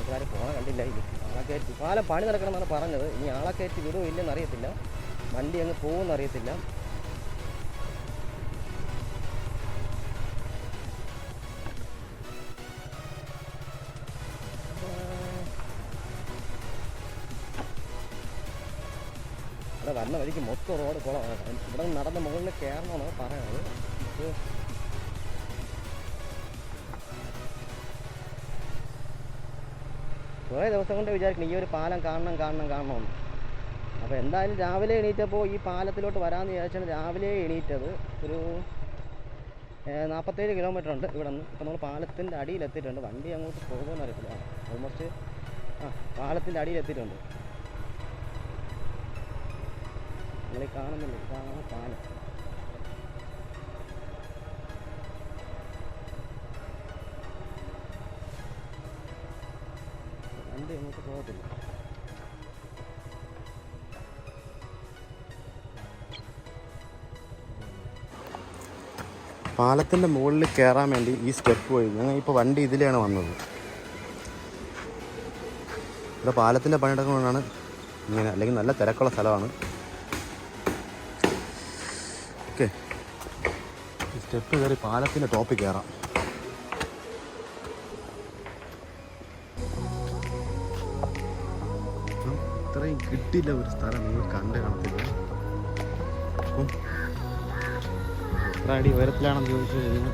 നാട്ടുകാർ പോകാൻ കണ്ടില്ല. ഇനി ആളെ കയറ്റി പാലം പണി നടക്കണമെന്നാണ് പറഞ്ഞത്. ഇനി ആളെ കയറ്റി വിടുമോ ഇല്ലെന്ന് അറിയത്തില്ല. വണ്ടി അങ്ങ് പോകുമെന്ന് അറിയത്തില്ല. അവിടെ വരുന്ന വഴിക്ക് മൊത്തം റോഡ് കുളമാണ്. ഇവിടെ നിന്ന് നടന്ന മുകളിൽ കയറണമെന്നാണ് പറയണത്. കുറേ ദിവസം കൊണ്ട് വിചാരിക്കണം ഈ ഒരു പാലം കാണണമെന്ന്. അപ്പോൾ എന്തായാലും രാവിലെ എണീറ്റപ്പോൾ ഈ പാലത്തിലോട്ട് വരാമെന്ന് വിചാരിച്ചാണ് രാവിലെ എണീറ്റത്. ഒരു 47 കിലോമീറ്റർ ഉണ്ട് ഇവിടെ നിന്ന്. ഇപ്പോൾ നമ്മൾ പാലത്തിൻ്റെ അടിയിലെത്തിയിട്ടുണ്ട്. വണ്ടി അങ്ങോട്ട് പോകുമെന്ന് അറിയത്തില്ല. ഓൾമോസ്റ്റ് പാലത്തിൻ്റെ അടിയിലെത്തിയിട്ടുണ്ട്. നിങ്ങൾ കാണുന്നില്ല, ഇതാണ് പാലം. വണ്ടി അങ്ങോട്ട് പോകത്തില്ല. പാലത്തിൻ്റെ മുകളിൽ കയറാൻ വേണ്ടി ഈ സ്റ്റെപ്പ് വഴി ഞങ്ങൾ ഇപ്പോൾ വണ്ടി ഇതിലാണ് വന്നത്. ഇവിടെ പാലത്തിൻ്റെ പണിയെടുക്കുന്നതാണ് ഇങ്ങനെ, അല്ലെങ്കിൽ നല്ല തിരക്കുള്ള സ്ഥലമാണ്. ഓക്കെ, ഈ സ്റ്റെപ്പ് കയറി പാലത്തിൻ്റെ ടോപ്പിൽ കയറാം. ഇത്രയും കിട്ടില്ല ഒരു സ്ഥലം നിങ്ങൾ കണ്ട് കാണത്തില്ല. അപ്പം എത്ര അടി ഉയരത്തിലാണെന്ന് ചോദിച്ചു കഴിഞ്ഞാൽ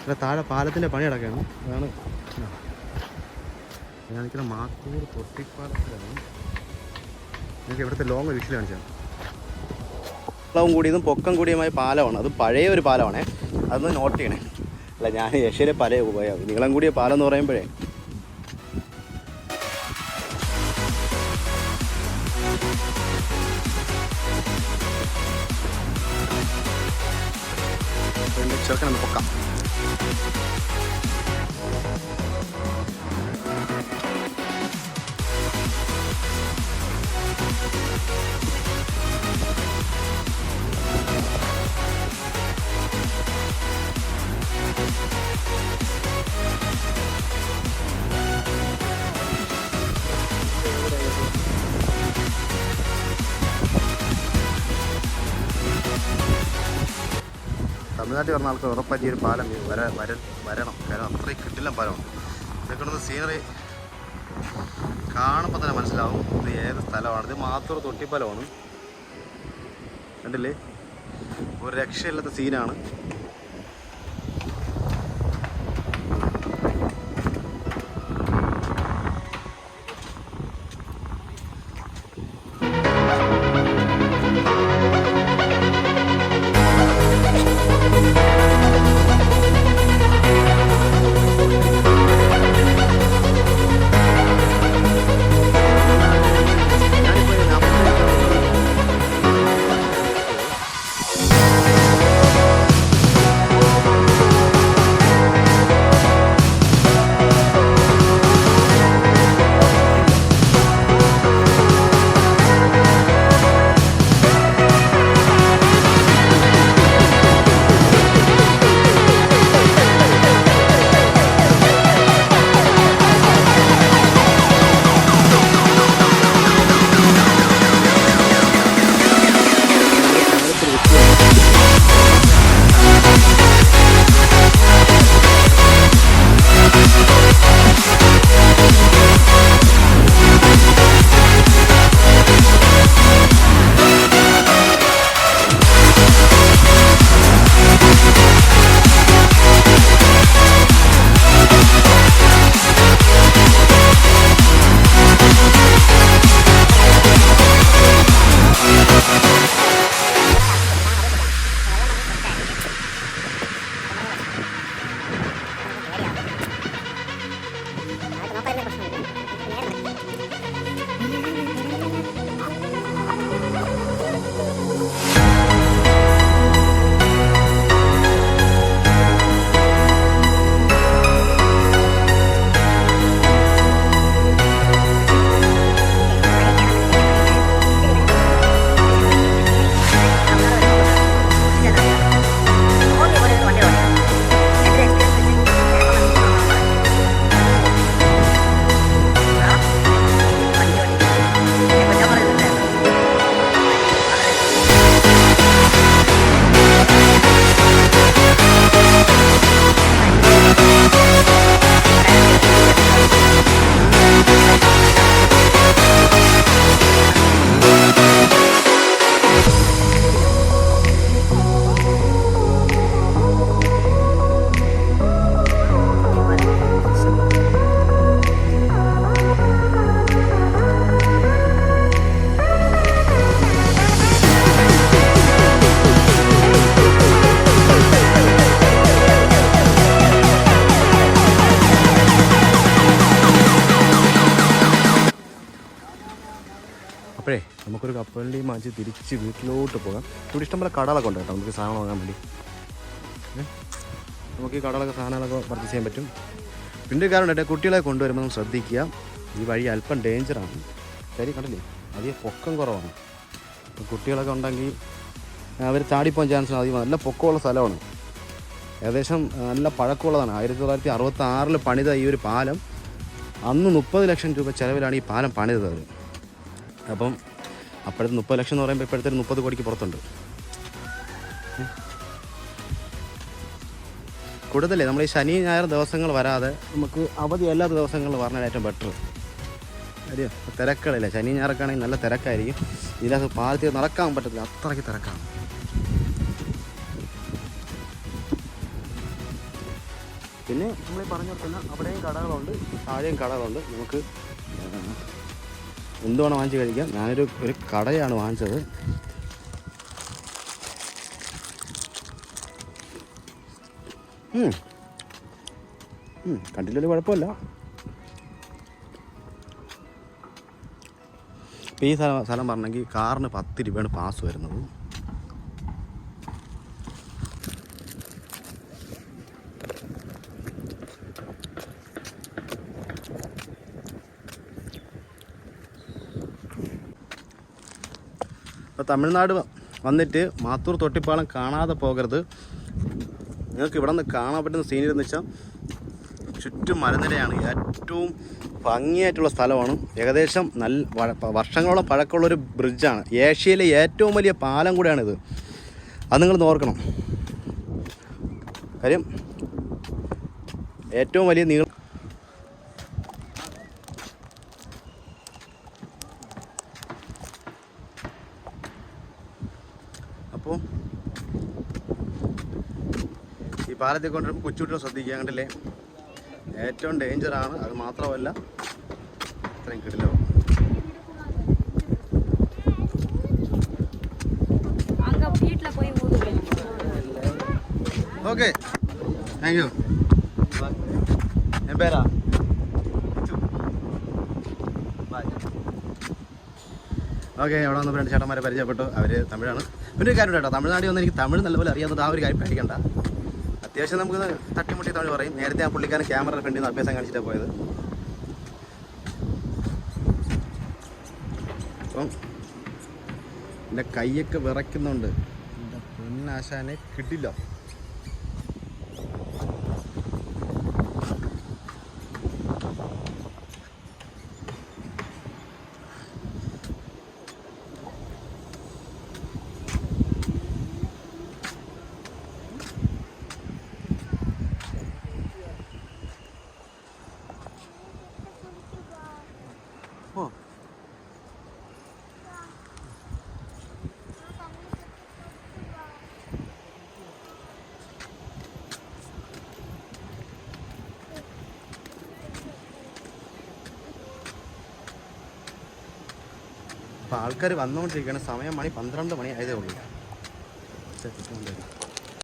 ഇവിടെ താഴെ പാലത്തിൻ്റെ പണി കിടക്കുകയാണ്. അതാണ് ഞാനിങ്ങനെ മാത്തൂർ തൊട്ടിപ്പാലത്തിലാണ്. എനിക്ക് ഇവിടുത്തെ ലോങ് വിഷയം കാണിച്ചാണ്. വെള്ളവും കൂടിയതും പൊക്കം കൂടിയതുമായ പാലമാണ്. അത് പഴയ ഒരു പാലമാണേ, അതൊന്ന് നോട്ട് ചെയ്യണേ. അല്ല, ഞാൻ ഏഷ്യയിലെ പല നീളം കൂടിയ പാലം എന്ന് പറയുമ്പോഴേ ചെറുക്കനൊന്ന് പൊക്കാം. തമിഴ്നാട്ടിൽ പറഞ്ഞ ആൾക്ക് ഉറപ്പാറ്റി ഒരു പാലം വരണം. കാരണം അത്രയും കിട്ടില്ല പാലമാണ്. ഇതൊക്കെ സീനറി കാണുമ്പോൾ തന്നെ മനസ്സിലാവും ഇത് ഏത് സ്ഥലമാണ്. ഇത് മാത്തൂർ തൊട്ടിപ്പാലമാണ്. കണ്ടില്ലേ, ഒരു രക്ഷയില്ലാത്ത സീനാണ്. അപ്പോഴേ നമുക്കൊരു കപ്പലിൻ്റെയും മാറ്റി തിരിച്ച് വീട്ടിലോട്ട് പോകാം. ഇവിടെ ഇഷ്ടംപോലെ കടകളൊക്കെ ഉണ്ട് കേട്ടോ, നമുക്ക് സാധനം വാങ്ങാൻ വേണ്ടി. നമുക്ക് ഈ കടകളൊക്കെ സാധനങ്ങളൊക്കെ പർച്ചേസ് ചെയ്യാൻ പറ്റും. പിന്നെ കാരണം കേട്ടോ, കുട്ടികളെ കൊണ്ടുവരുമ്പോൾ ശ്രദ്ധിക്കുക, ഈ വഴി അല്പം ഡേഞ്ചറാണ്. കാര്യം കണ്ടില്ലേ, അധികം പൊക്കം കുറവാണ്. കുട്ടികളൊക്കെ ഉണ്ടെങ്കിൽ അവർ ചാടിപ്പോകാൻ ചാൻസ് അധികം. നല്ല പൊക്കമുള്ള സ്ഥലമാണ്, ഏകദേശം നല്ല പഴക്കമുള്ളതാണ്. 1966 പണിത ഈ ഒരു പാലം അന്ന് 30 ലക്ഷം രൂപ ചിലവിലാണ് ഈ പാലം പണിതത് അവർ. അപ്പം അപ്പോഴത്തെ 30 ലക്ഷം എന്ന് പറയുമ്പോൾ ഇപ്പോഴത്തെ 30 കോടിക്ക് പുറത്തുണ്ട്. കൂടുതലേ നമ്മൾ ഈ ശനി ഞായർ ദിവസങ്ങൾ വരാതെ നമുക്ക് അവധി അല്ലാത്ത ദിവസങ്ങളിൽ പറഞ്ഞാൽ ഏറ്റവും ബെറ്റർ. കാര്യം തിരക്കുകളില്ല, ശനി ഞായറൊക്കെ ആണെങ്കിൽ നല്ല തിരക്കായിരിക്കും. ഇതിനകത്ത് പാലത്തിൽ നടക്കാൻ പറ്റത്തില്ല, അത്രയ്ക്ക് തിരക്കാണ്. പിന്നെ നമ്മൾ ഈ പറഞ്ഞ തന്നെ അവിടെയും കടകളുണ്ട്, താഴെയും കടകളുണ്ട്. നമുക്ക് എന്തുവേണം വാങ്ങിച്ച് കഴിക്കാം. ഞാനൊരു കടയാണ് വാങ്ങിച്ചത്. കണ്ടില്ലൊരു കുഴപ്പമില്ല. ഇപ്പോൾ ഈ സ്ഥലം പറഞ്ഞെങ്കിൽ കാറിന് 10 രൂപയാണ് പാസ് വരുന്നത്. അപ്പോൾ തമിഴ്നാട് വന്നിട്ട് മാത്തൂർ തൊട്ടിപ്പാലം കാണാതെ പോകരുത്. നിങ്ങൾക്ക് ഇവിടെ നിന്ന് കാണാൻ പറ്റുന്ന സീനറി എന്ന് വെച്ചാൽ ചുറ്റും മലനിരയാണ്. ഏറ്റവും ഭംഗിയായിട്ടുള്ള സ്ഥലമാണ്. ഏകദേശം നല്ല വർഷങ്ങളോളം പഴക്കമുള്ളൊരു ബ്രിഡ്ജാണ്. ഏഷ്യയിലെ ഏറ്റവും വലിയ പാലം കൂടെയാണിത്. അത് നിങ്ങൾ ഓർക്കണം. കാര്യം ഏറ്റവും വലിയ നീളം. അപ്പോൾ ഈ പാലത്തിൽ കൊണ്ടുവരുമ്പോൾ കൊച്ചുകുട്ടികൾ ശ്രദ്ധിക്കുക. കണ്ടില്ലേ, ഏറ്റവും ഡേഞ്ചറാണ്. അത് മാത്രമല്ല ഇത്രയും കിടിലോ. Okay, thank you. എൻ പേരാ ഓക്കെ. അവിടെ വന്നപ്പോൾ 2 ചേട്ടന്മാരെ പരിചയപ്പെട്ടു. അവർ തമിഴാണ്. പിന്നെ ഒരു കാര്യം കേട്ടോ, തമിഴ്നാട്ടിൽ വന്ന് എനിക്ക് തമിഴ് നല്ലപോലെ അറിയാവുന്നത് ആ ഒരു കാര്യം പേടിക്കണ്ട. അത്യാവശ്യം നമുക്ക് തട്ടിമുട്ടി തമിഴ് പറയും. നേരത്തെ ആ പുള്ളിക്കാരൻ ക്യാമറ ഫ്രണ്ടിൽ നിന്ന് അഭ്യാസം കാണിച്ചിട്ടാണ് പോയത്. അപ്പം എൻ്റെ കൈയൊക്കെ വിറയ്ക്കുന്നുണ്ട്. എൻ്റെ പൊന്നാശാനെ കിട്ടില്ല. ഓ, അപ്പോൾ ആൾക്കാർ വന്നുകൊണ്ടിരിക്കുകയാണ്. സമയം 12 മണി ആയതേ ഉള്ളൂ.